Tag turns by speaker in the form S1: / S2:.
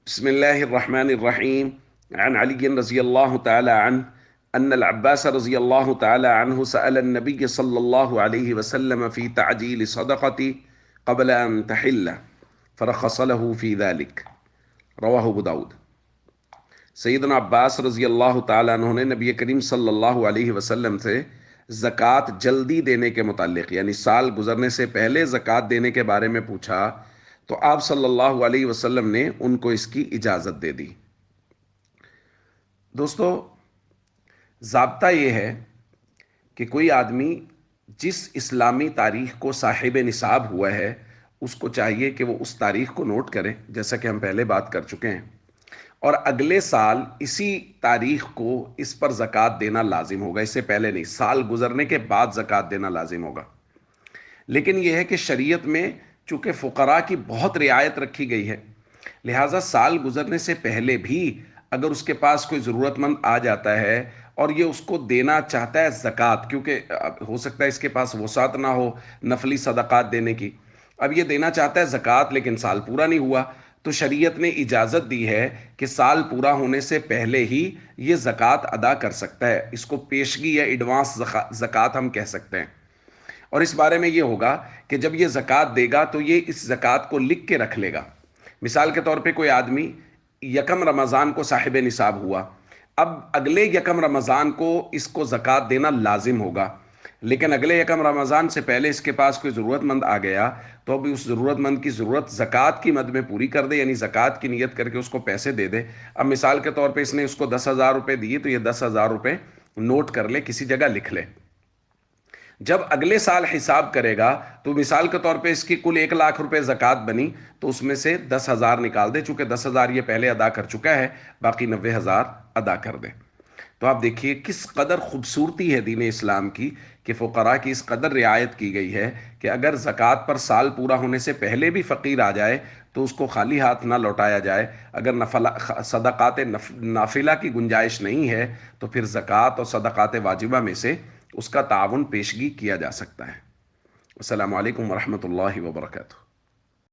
S1: بسم الله الرحمن الرحيم. عن علي رضي الله تعالى عنه أن العباس رضي الله تعالى عنه سأل النبي صلى الله عليه وسلم في تعجيل صدقتي قبل أن تحل فرخص له في ذلك. رواہ ابو داود۔ سیدنا عباس رضی اللہ تعالیٰ عنہ نے نبی کریم صلی اللہ علیہ وسلم سے زکوٰۃ جلدی دینے کے متعلق، یعنی سال گزرنے سے پہلے زکوٰۃ دینے کے بارے میں پوچھا تو آپ صلی اللہ علیہ وسلم نے ان کو اس کی اجازت دے دی۔ دوستو، ضابطہ یہ ہے کہ کوئی آدمی جس اسلامی تاریخ کو صاحب نصاب ہوا ہے اس کو چاہیے کہ وہ اس تاریخ کو نوٹ کرے، جیسا کہ ہم پہلے بات کر چکے ہیں، اور اگلے سال اسی تاریخ کو اس پر زکوٰۃ دینا لازم ہوگا۔ اس سے پہلے نہیں، سال گزرنے کے بعد زکوٰۃ دینا لازم ہوگا۔ لیکن یہ ہے کہ شریعت میں چونکہ فقراء کی بہت رعایت رکھی گئی ہے، لہٰذا سال گزرنے سے پہلے بھی اگر اس کے پاس کوئی ضرورت مند آ جاتا ہے اور یہ اس کو دینا چاہتا ہے زکوٰۃ، کیونکہ ہو سکتا ہے اس کے پاس وسعت نہ ہو نفلی صدقات دینے کی، اب یہ دینا چاہتا ہے زکوٰۃ لیکن سال پورا نہیں ہوا، تو شریعت نے اجازت دی ہے کہ سال پورا ہونے سے پہلے ہی یہ زکوٰۃ ادا کر سکتا ہے۔ اس کو پیشگی یا ایڈوانس زکوٰۃ ہم کہہ سکتے ہیں۔ اور اس بارے میں یہ ہوگا کہ جب یہ زکوٰۃ دے گا تو یہ اس زکوٰۃ کو لکھ کے رکھ لے گا۔ مثال کے طور پہ کوئی آدمی یکم رمضان کو صاحب نصاب ہوا، اب اگلے یکم رمضان کو اس کو زکوٰۃ دینا لازم ہوگا، لیکن اگلے یکم رمضان سے پہلے اس کے پاس کوئی ضرورت مند آ گیا تو ابھی اس ضرورت مند کی ضرورت زکوٰۃ کی مد میں پوری کر دے، یعنی زکوٰۃ کی نیت کر کے اس کو پیسے دے دے۔ اب مثال کے طور پہ اس نے اس کو 10,000 روپے دیے تو یہ 10,000 روپے نوٹ کر لے، کسی جگہ لکھ لے۔ جب اگلے سال حساب کرے گا تو مثال کے طور پہ اس کی کل 1,00,000 روپے زکوٰۃ بنی تو اس میں سے 10,000 نکال دے، چونکہ 10,000 یہ پہلے ادا کر چکا ہے، باقی 90,000 ادا کر دے۔ تو آپ دیکھیے کس قدر خوبصورتی ہے دین اسلام کی کہ فقراء کی اس قدر رعایت کی گئی ہے کہ اگر زکوٰۃ پر سال پورا ہونے سے پہلے بھی فقیر آ جائے تو اس کو خالی ہاتھ نہ لوٹایا جائے۔ اگر صدقات نافلہ کی گنجائش نہیں ہے تو پھر زکوٰۃ اور صدقات واجبہ میں سے اس کا تعاون پیشگی کیا جا سکتا ہے۔ السلام علیکم ورحمۃ اللہ وبرکاتہ۔